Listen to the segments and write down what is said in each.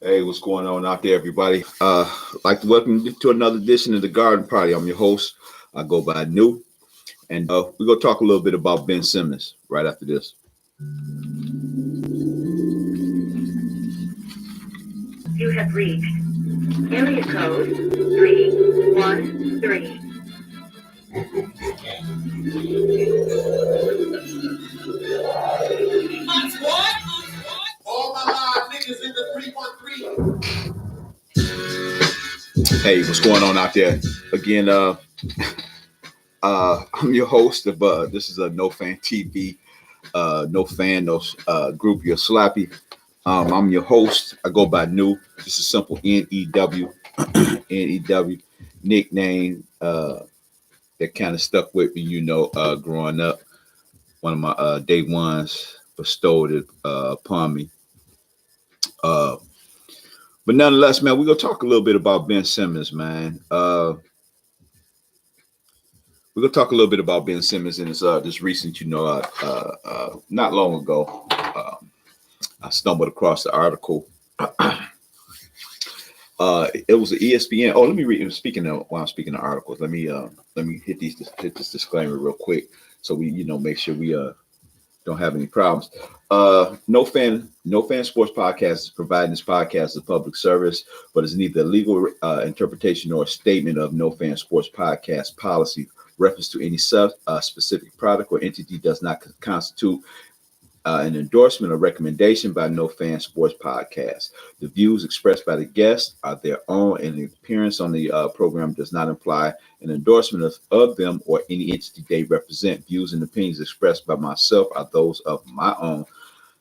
Hey, what's going on out there, everybody? I'd like to welcome you to another edition of the Garden Party. I'm your host. I go by New, and we're gonna talk a little bit about Ben Simmons right after this. You have reached area code 313. All my live niggas in the 313. Hey, what's going on out there? Again, I'm your host of this is a No Fan TV, No Fan, no groupieslappy. I'm your host. I go by New. Just a simple N-E-W, N-E-W nickname that kind of stuck with me, growing up. One of my day ones bestowed it upon me. But nonetheless, man, we're gonna talk a little bit about Ben Simmons, man. We're gonna talk a little bit about Ben Simmons and this recent, not long ago, I stumbled across the article. It was an ESPN. Oh, let me read. Speaking of while I'm speaking of articles, let me hit this disclaimer real quick, so we make sure we don't have any problems. No fan sports podcast is providing this podcast as a public service, but it's neither a legal interpretation nor a statement of No Fan Sports podcast policy. Reference to any specific product or entity does not constitute an endorsement or recommendation by No Fan Sports Podcast. The views expressed by the guests are their own, and the appearance on the program does not imply an endorsement of them or any entity they represent. Views and opinions expressed by myself are those of my own,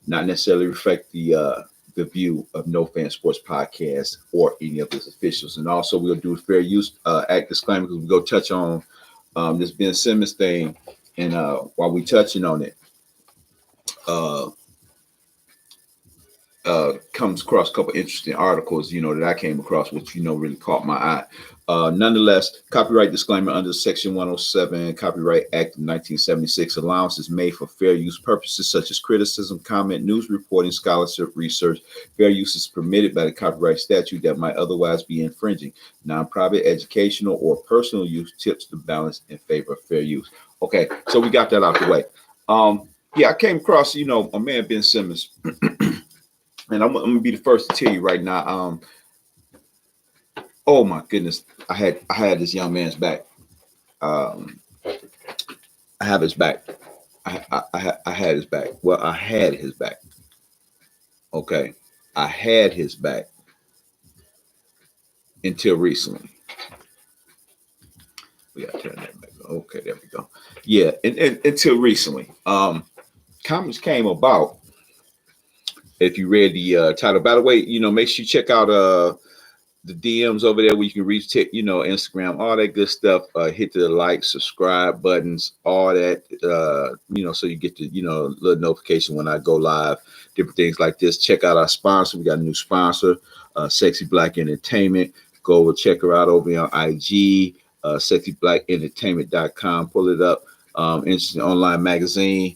not necessarily reflect the view of No Fan Sports Podcast or any of its officials. And also, we'll do a fair use act disclaimer because we go touch on this Ben Simmons thing, and while we touching on it, comes across a couple interesting articles, that I came across, which, really caught my eye. Nonetheless, copyright disclaimer under Section 107 Copyright Act of 1976, allowance is made for fair use purposes such as criticism, comment, news reporting, scholarship, research. Fair use is permitted by the copyright statute that might otherwise be infringing. Non-private, educational, or personal use tips the balance in favor of fair use. Okay, so we got that out the way. Yeah, I came across, a man, Ben Simmons, and I'm gonna be the first to tell you right now. Oh my goodness, I had this young man's back. I have his back. I had his back. Well, I had his back. Okay, I had his back until recently. We gotta turn that back. Okay, there we go. Yeah, and until recently. Comments came about. If you read the title, by the way, make sure you check out the DMs over there where you can reach, Instagram, all that good stuff. Hit the like, subscribe buttons, all that, so you get the, little notification when I go live, different things like this. Check out our sponsor. We got a new sponsor, Sexy Black Entertainment. Go over, check her out over on IG, sexyblackentertainment.com. Pull it up. Interesting online magazine.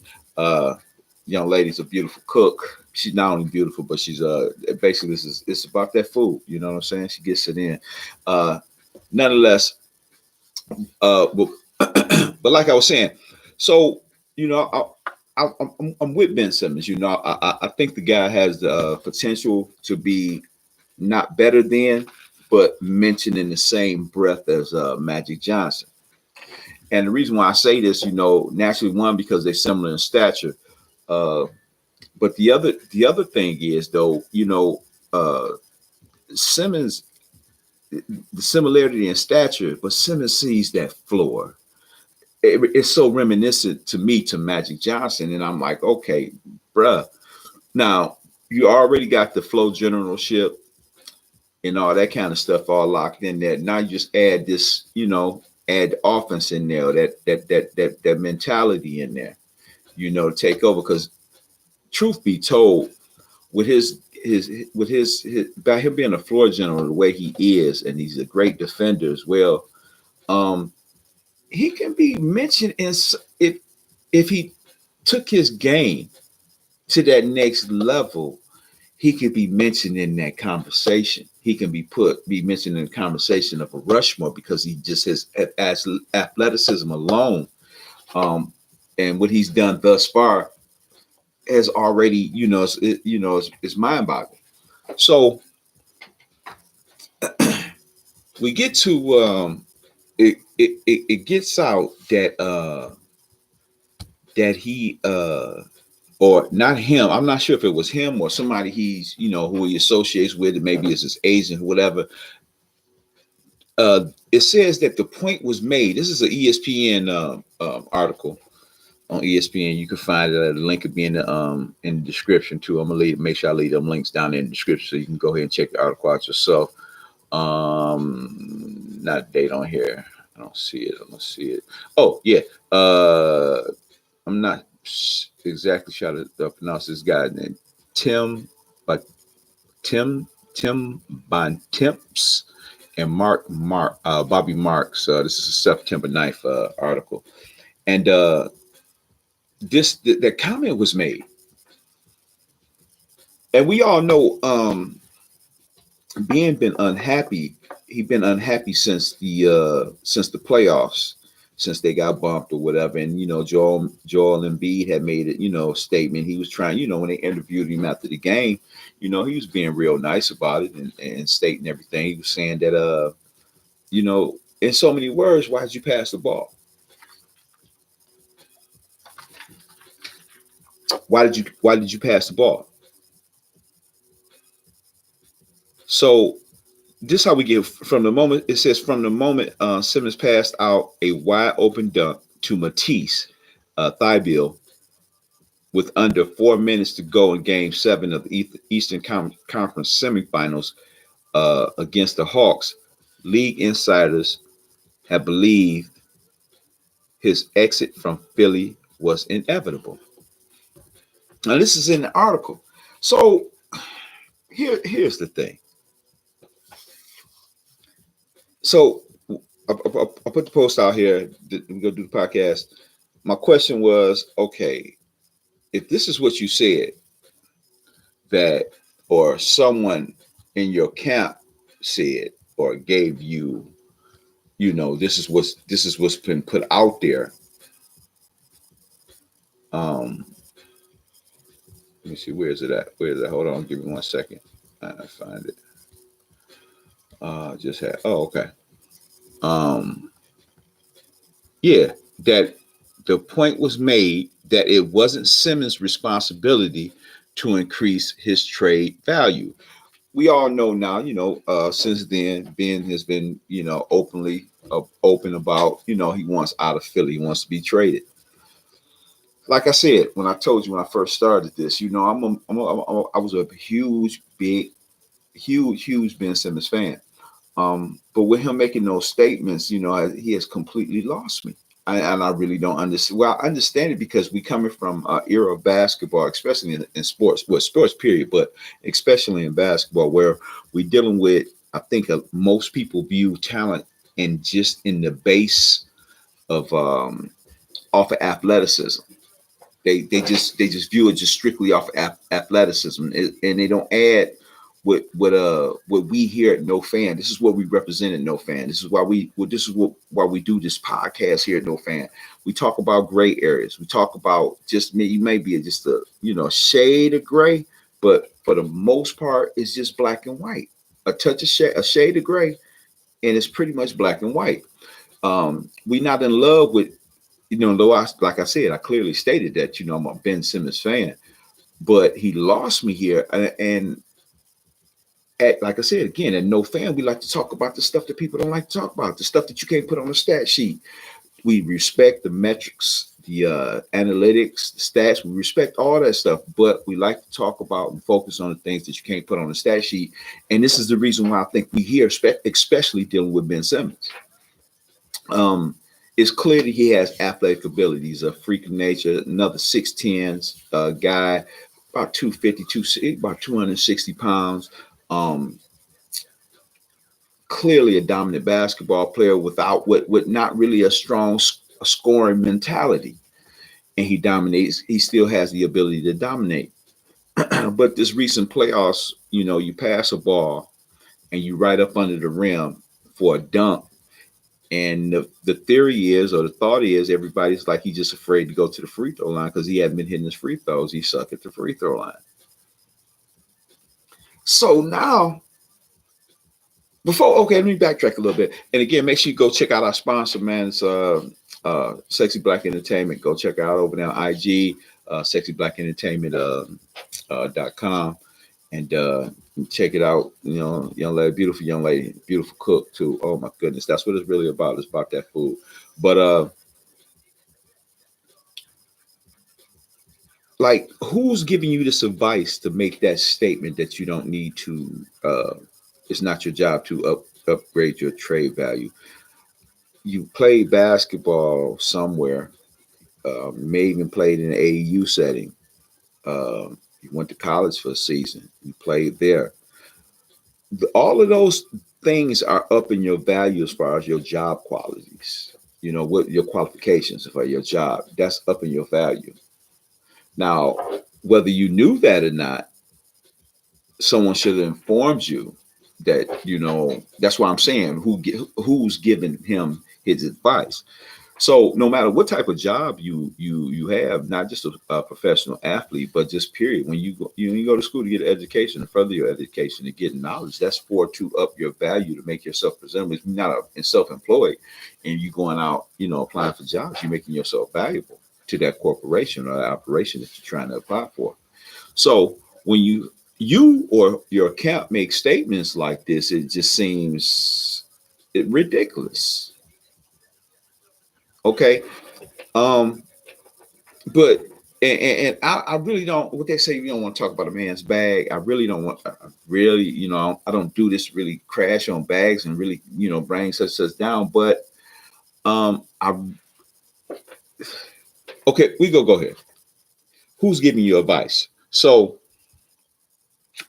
Young lady's a beautiful cook. She's not only beautiful, but she's basically it's about that food. You know what I'm saying? She gets it in. Nonetheless, but like I was saying, so I'm with Ben Simmons. I think the guy has the potential to be not better than, but mentioned in the same breath as Magic Johnson. And the reason why I say this, naturally, one, because they're similar in stature. But the other thing is, though, Simmons, the similarity in stature, but Simmons sees that floor. It's so reminiscent to me to Magic Johnson, and I'm like, okay, bruh. Now you already got the flow generalship and all that kind of stuff all locked in there. Now you just add this, add the offense in there, that mentality in there, to take over. Because truth be told, with his by him being a floor general the way he is, and he's a great defender as well, he can be mentioned if he took his game to that next level. he could be mentioned in that conversation. He can be mentioned in the conversation of a Rushmore because he just has as athleticism alone, and what he's done thus far has already, it's mind-boggling. So we get to it gets out that he or not him. I'm not sure if it was him or somebody he's who he associates with. Maybe it's his agent, whatever. It says that the point was made. This is an ESPN article on ESPN. You can find it. The link will be in the description too. I'm gonna make sure I leave them links down in the description so you can go ahead and check the article out yourself. Not date on here. I don't see it. I'm gonna see it. Oh yeah. I'm not exactly sure to pronounce this guy's name. Tim Bontemps and Bobby Marks. This is a September 9th article, and the comment was made, and we all know Ben been unhappy. He's been unhappy since the playoffs, since they got bumped or whatever. And Joel Embiid had made it, a statement. He was trying, when they interviewed him after the game, he was being real nice about it and stating everything. He was saying that in so many words, why did you pass the ball? Why did you pass the ball? So this is how we get from the moment. It says from the moment Simmons passed out a wide open dunk to Matisse Thybulle with under 4 minutes to go in Game 7 of the Eastern Conference semifinals against the Hawks. League insiders have believed his exit from Philly was inevitable. Now this is in the article. So here's the thing. So I put the post out here. We're gonna do the podcast. My question was, okay, if this is what you said, that or someone in your camp said or gave you, this is what's been put out there. Let me see, where is it at? Where is it? Hold on, give me 1 second. I find it. Okay. Yeah, that the point was made that it wasn't Simmons' responsibility to increase his trade value. We all know now, since then, Ben has been, open about, he wants out of Philly, he wants to be traded. Like I said, when I told you when I first started this, I was a huge Ben Simmons fan. But with him making those statements, he has completely lost me. And I really don't understand. Well, I understand it because we coming from an era of basketball, especially in sports, sports period, but especially in basketball, where we're dealing with, I think most people view talent in the base of off of athleticism. They just view it just strictly off of athleticism, and they don't add what we here at No Fan. This is what we represent at No Fan. This is why we do this podcast here at No Fan. We talk about gray areas. We talk about you may be just a shade of gray, but for the most part, it's just black and white. A touch of a shade of gray, and it's pretty much black and white. We're not in love with, though like I said, I clearly stated that I'm a Ben Simmons fan, but he lost me here, and like I said, again, at No Fan, we like to talk about the stuff that people don't like to talk about, the stuff that you can't put on a stat sheet. We respect the metrics, the analytics, the stats. We respect all that stuff, but we like to talk about and focus on the things that you can't put on a stat sheet. And this is the reason why I think we here, especially dealing with Ben Simmons. It's clear that he has athletic abilities, a freak of nature, another 6'10" guy, about 250, about 260 pounds. Clearly a dominant basketball player without with not really a strong scoring mentality, and he dominates. He still has the ability to dominate. But this recent playoffs, you pass a ball and you right up under the rim for a dunk. And the theory is, or the thought is, everybody's like he's just afraid to go to the free throw line because he hadn't been hitting his free throws. He suck at the free throw line. So now, let me backtrack a little bit. And again, make sure you go check out our sponsor, man. It's Sexy Black Entertainment. Go check out over there on IG, sexyblackentertainment.com, and check it out. Young lady, beautiful young lady, beautiful cook too. Oh my goodness, that's what it's really about. It's about that food. But like, who's giving you this advice to make that statement that you don't need to? It's not your job to upgrade your trade value. You played basketball somewhere, may even played in an AAU setting. You went to college for a season. You played there. All of those things are up in your value as far as your job qualities. What your qualifications for your job. That's up in your value. Now, whether you knew that or not, someone should have informed you that, that's why I'm saying who's giving him his advice. So no matter what type of job you have, not just a professional athlete, but just period, when you go to school to get an education, to further your education, to get knowledge, that's to up your value, to make yourself presentable. If you're not self-employed and you going out, applying for jobs, you're making yourself valuable to that corporation or that operation that you're trying to apply for. So when you or your account make statements like this, it just seems ridiculous. Okay. But and I really don't, what they say, you don't want to talk about a man's bag. I really don't want, I really, I don't do this to really crash on bags and really, bring such down. But I okay, go ahead. Who's giving you advice? So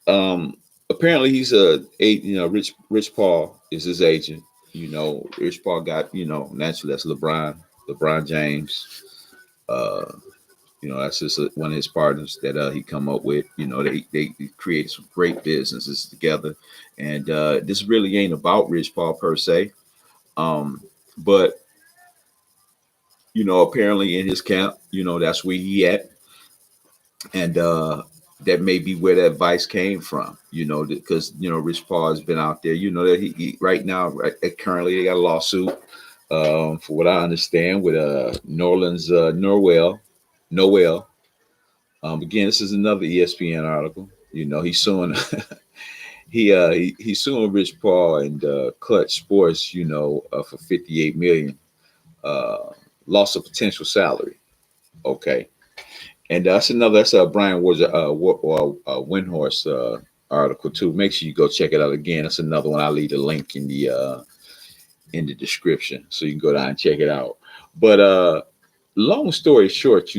apparently he's Rich Paul is his agent. Rich Paul got, naturally that's LeBron James. That's just one of his partners that he come up with. They created some great businesses together, and this really ain't about Rich Paul per se, but apparently in his camp, that's where he at, and that may be where that advice came from. Because Rich Paul has been out there. That he right now, currently they got a lawsuit, for what I understand, with Norland's Noel. Again, this is another ESPN article. He's suing he's suing Rich Paul and Clutch Sports, for 58 million, loss of potential salary. Okay, and that's Brian Windhorst article too. Make sure you go check it out again. That's another one. I'll leave the link in the description so you can go down and check it out. But long story short,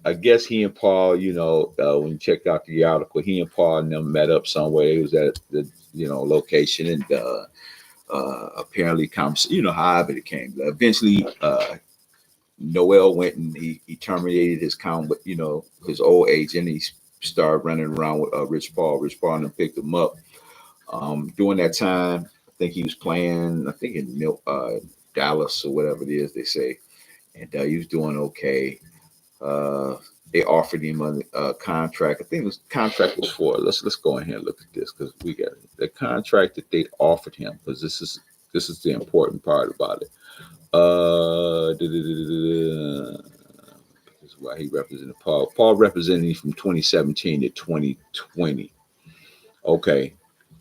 I guess he and Paul, when you check out the article, he and Paul and them met up somewhere. He was at the, location, and apparently, however it came. Eventually, Noel went and he terminated his account with, his old agent. He started running around with Rich Paul. Rich Paul and them picked him up. During that time, I think he was playing, in Dallas or whatever it is they say. And he was doing okay. They offered him a contract. I think the contract was for. Let's go in here and look at this, because we got the contract that they offered him, because this is the important part about it. This is why he represented Paul. Paul represented him from 2017 to 2020. Okay.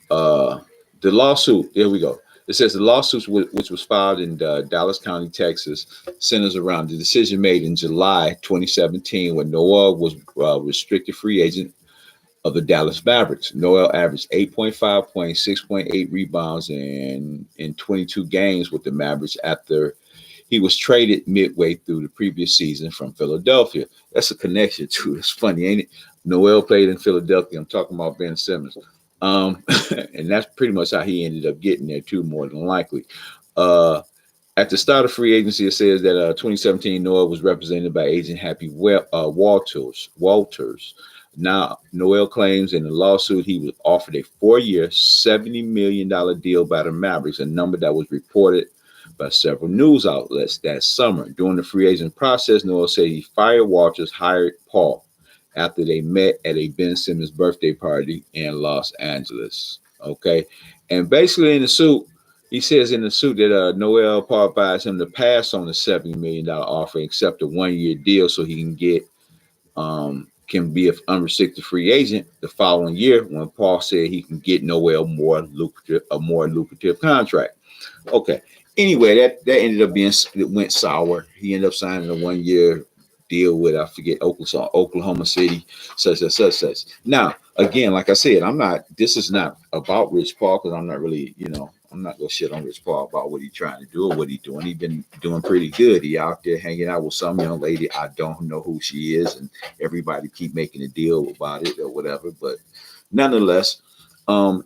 The lawsuit. There we go. It says the lawsuit, which was filed in Dallas County, Texas, centers around the decision made in July 2017 when Noel was restricted free agent of the Dallas Mavericks. Noel averaged 8.5 points, 6.8 rebounds in 22 games with the Mavericks after he was traded midway through the previous season from Philadelphia. That's a connection too. It's funny, ain't it? Noel played in Philadelphia. I'm talking about Ben Simmons. And that's pretty much how he ended up getting there too, more than likely. At the start of free agency, it says that 2017 Noel was represented by agent Happy Walters. Now, Noel claims in the lawsuit he was offered a 4-year, $70 million deal by the Mavericks, a number that was reported by several news outlets that summer. During the free agent process, Noel said he fired Walters, hired Paul after they met at a Ben Simmons birthday party in Los Angeles. Okay. And basically in the suit, he says in the suit that Noel Paul advised him to pass on the $70 million offer, accept a 1-year deal so he can be an unrestricted free agent the following year when Paul said he can get Noel a more lucrative contract. Okay. Anyway, that ended up being, it went sour. He ended up signing a 1-year deal with, I forget, Oklahoma City, such. Now, again, like I said, this is not about Rich Paul, because I'm not really, I'm not gonna shit on Rich Paul about what he's trying to do or what he's doing. He's been doing pretty good. He out there hanging out with some young lady. I don't know who she is, and everybody keep making a deal about it or whatever. But nonetheless, um,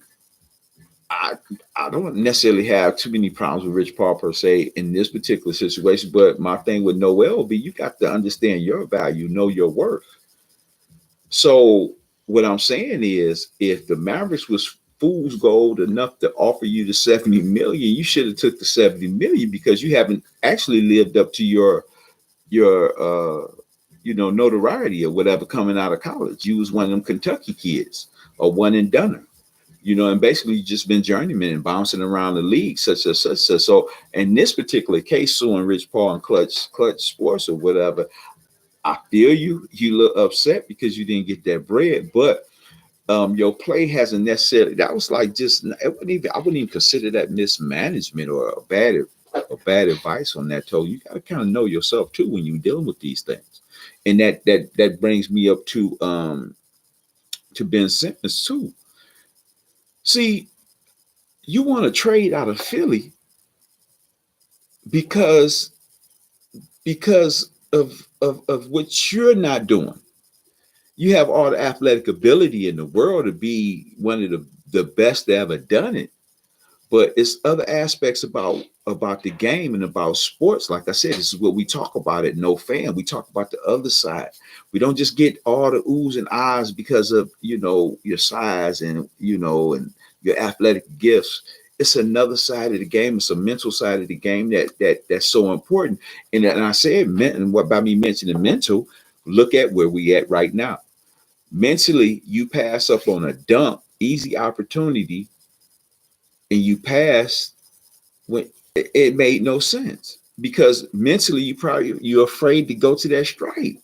I I don't necessarily have too many problems with Rich Paul per se in this particular situation. But my thing with Noel will be, you got to understand your value, know your worth. So what I'm saying is, if the Mavericks was fool's gold enough to offer you the 70 million, you should have took the 70 million, because you haven't actually lived up to your notoriety or whatever coming out of college. You was one of them Kentucky kids or one and doneer. And basically you just been journeyman and bouncing around the league, such. So in this particular case, suing Rich Paul and Clutch Sports or whatever, I feel you look upset because you didn't get that bread, but your play hasn't necessarily. That was like just. I wouldn't even consider that mismanagement or a bad advice on that. So you got to kind of know yourself too when you're dealing with these things, and that brings me up to Ben Simmons too. See, you want to trade out of Philly because of what you're not doing. You have all the athletic ability in the world to be one of the best that ever done it. But it's other aspects about the game and about sports. Like I said, this is what we talk about at No Fan. We talk about the other side. We don't just get all the oohs and ahs because of your size and and your athletic gifts. It's another side of the game. It's a mental side of the game that's so important. And I said, and what by me mentioning mental, look at where we at right now. Mentally, you pass up on a dunk, easy opportunity, and you pass when it made no sense, because mentally you're afraid to go to that strike.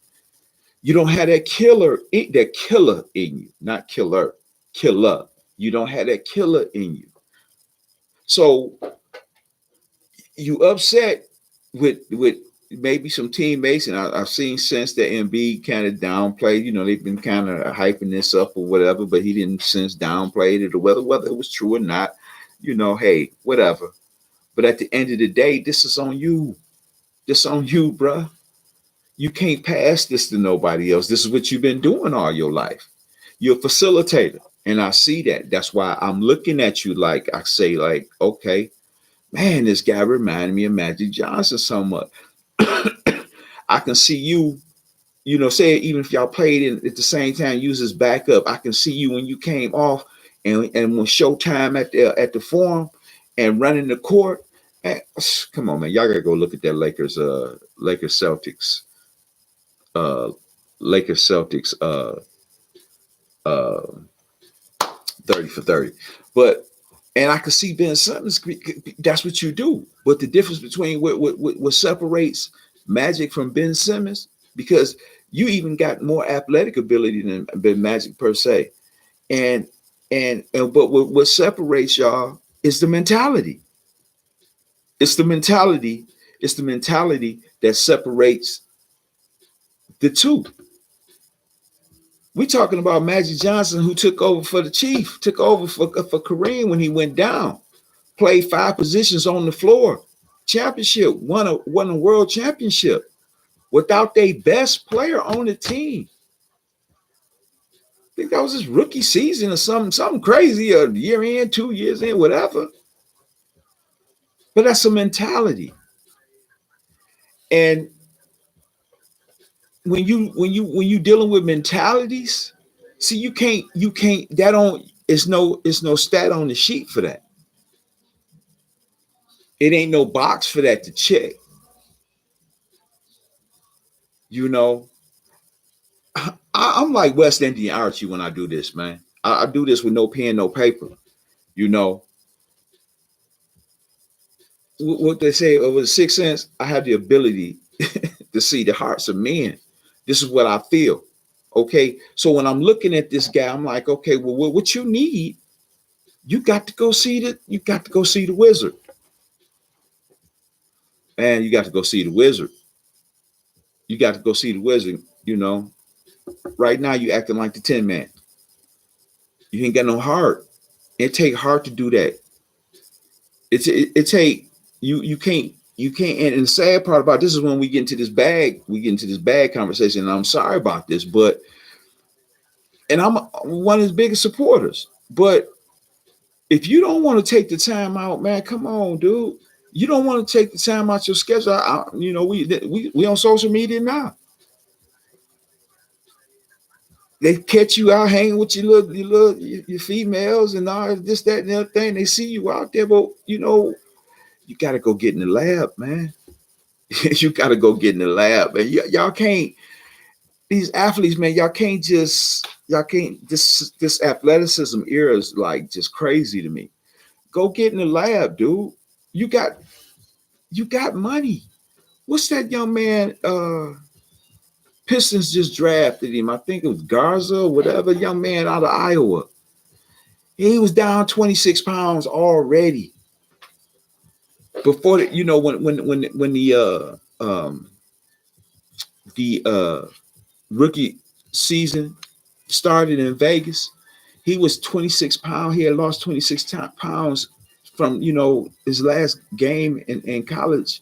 You don't have that killer in you, not killer. You don't have that killer in you. So you upset with maybe some teammates, and I've seen since that Embiid kind of downplayed. They've been kind of hyping this up or whatever, but he didn't since downplayed it, or whether it was true or not. Hey, whatever. But at the end of the day, this is on you. This on you, bruh. You can't pass this to nobody else. This is what you've been doing all your life. You're a facilitator, and I see that. That's why I'm looking at you like I say, like, okay, man, this guy reminded me of Magic Johnson somewhat. I can see you, say even if y'all played in at the same time, use as backup. I can see you when you came off and when showtime at the Forum and running the court. Man, come on, man, y'all gotta go look at that Lakers Celtics, uh, Lakers Celtics, uh, 30 for 30. But and I could see Ben Simmons. That's what you do. But the difference between what separates Magic from Ben Simmons, because you even got more athletic ability than Magic per se, and but what separates y'all is the mentality. It's the mentality. It's the mentality that separates the two. We talking about Magic Johnson, who took over for the Chief, took over for Kareem when he went down, played 5 positions on the floor, championship, won a world championship without their best player on the team. I think that was his rookie season or something crazy, a year in, 2 years in, whatever. But that's a mentality. And when you dealing with mentalities, See, you can't, that don't, it's no stat on the sheet for that. It ain't no box for that to check. You know, I'm like West Indian Archie when I do this, man. I do this with no pen, no paper. You know, what they say over the sixth sense, I have the ability to see the hearts of men. This is what I feel. Okay. So when I'm looking at this guy, I'm like, okay, well, what you need, you got to go see the wizard. And you got to go see the wizard. You got to go see the wizard, you know. Right now you acting like the Tin Man. You ain't got no heart. It take heart to do that. It take you can't and the sad part about this is when we get into this bag conversation, and I'm sorry about this, but and I'm one of his biggest supporters. But if you don't want to take the time out, man, come on, dude. You don't want to take the time out your schedule. You know, we on social media now. They catch you out hanging with your females and all this, that, and the other thing. They see you out there, but you know, you got to go get in the lab, man. You got to go get in the lab, and y'all can't. These athletes, man, this athleticism era is like just crazy to me. Go get in the lab, dude. You got money. What's that young man? Pistons just drafted him. I think it was Garza or whatever, young man out of Iowa. He was down 26 pounds already. Before you know, when the rookie season started in Vegas, he was 26 pounds. He had lost 26 pounds from, you know, his last game in college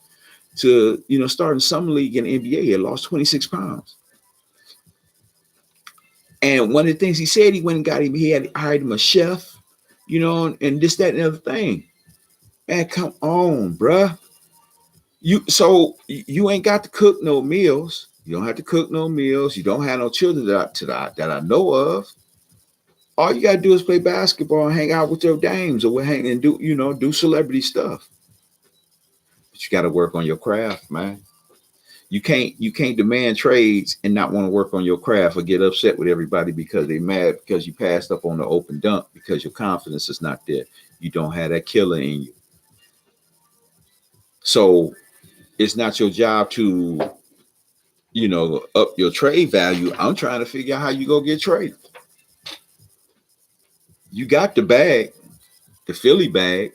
to, you know, starting summer league in the NBA. He had lost 26 pounds. And one of the things he said, he went and got him, he had hired him a chef, you know, and this, that, and the other thing. Man, come on, bruh. You ain't got to cook no meals. You don't have to cook no meals. You don't have no children that I know of. All you gotta do is play basketball and hang out with your dames, or hang and do celebrity stuff. But you got to work on your craft, man. You can't demand trades and not want to work on your craft, or get upset with everybody because they mad because you passed up on the open dunk because your confidence is not there. You don't have that killer in you. So it's not your job to, you know, up your trade value. I'm trying to figure out how you go get traded. You got the bag, the Philly bag.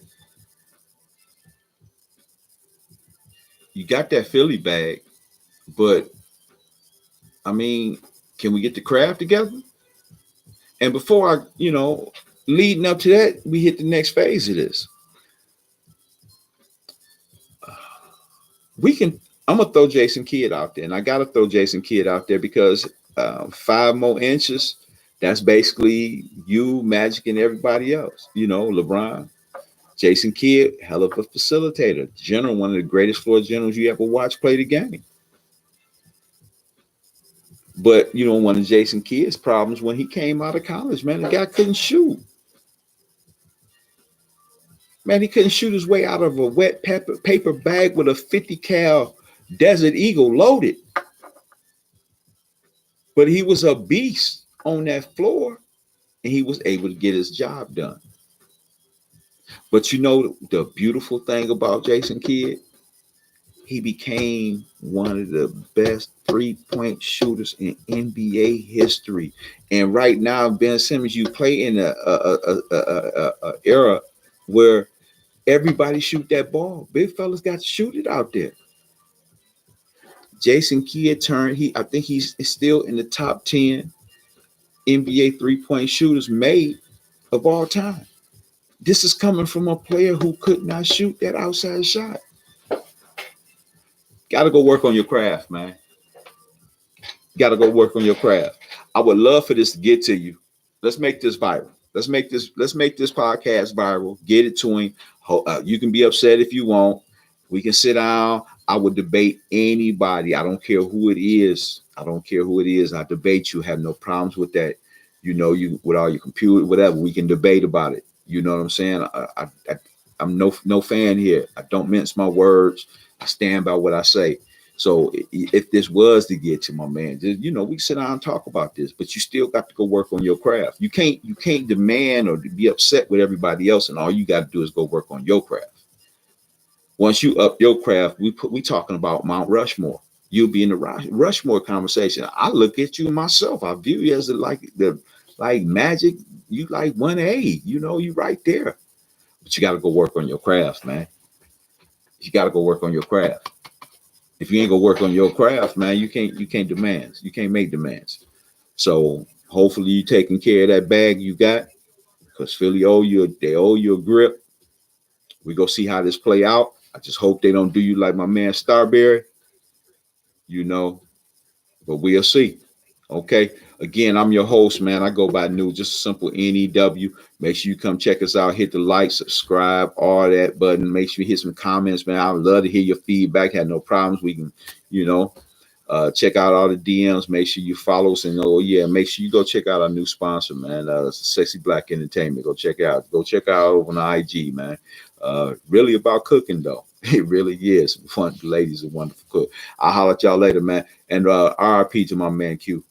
You got that Philly bag, but I mean, can we get the craft together? And before leading up to that, we hit the next phase of this. I'm gonna throw Jason Kidd out there, and I gotta throw Jason Kidd out there because 5 more inches. That's basically you, Magic, and everybody else. You know, LeBron, Jason Kidd, hell of a facilitator, general, one of the greatest floor generals you ever watch play the game. But you know, one of Jason Kidd's problems when he came out of college, man, the guy couldn't shoot. Man, he couldn't shoot his way out of a wet paper bag with a 50 cal Desert Eagle loaded. But he was a beast on that floor, and he was able to get his job done. But you know the beautiful thing about Jason Kidd? He became one of the best 3-point shooters in NBA history. And right now, Ben Simmons, you play in a era where everybody shoot that ball. Big fellas got to shoot it out there. Jason Kidd I think he's still in the top 10 NBA 3-point shooters made of all time. This is coming from a player who could not shoot that outside shot. Got to go work on your craft, man. Got to go work on your craft. I would love for this to get to you. Let's make this viral. Let's make this podcast viral. Get it to him. You can be upset if you want. We can sit down. I would debate anybody. I don't care who it is. I debate you. Have no problems with that. You know, you with all your computer, whatever, we can debate about it. You know what I'm saying? I'm no fan here. I don't mince my words. I stand by what I say. So if this was to get to my man, just, you know, we sit down and talk about this, but you still got to go work on your craft. You can't demand or be upset with everybody else, and all you got to do is go work on your craft. Once you up your craft, we talking about Mount Rushmore. You'll be in the Rushmore conversation. I look at you myself. I view you as like magic. You like 1A. You know, you right there. But you got to go work on your craft, man. You got to go work on your craft. If you ain't gonna work on your craft, man, you can't demands. You can't make demands. So hopefully you taking care of that bag you got, because Philly they owe you a grip. We go see how this play out. I just hope they don't do you like my man Starberry, you know, but we'll see. Okay. Again, I'm your host, man. I go by New, just a simple NEW. Make sure you come check us out. Hit the like, subscribe, all that button. Make sure you hit some comments, man. I would love to hear your feedback. Had no problems. We can, you know, check out all the DMs. Make sure you follow us. And oh yeah, make sure you go check out our new sponsor, man. Sexy Black Entertainment. Go check out over on the IG, man. Really about cooking though. It really is. Fun ladies, a wonderful cook. I'll holler at y'all later, man. And RIP to my man Q.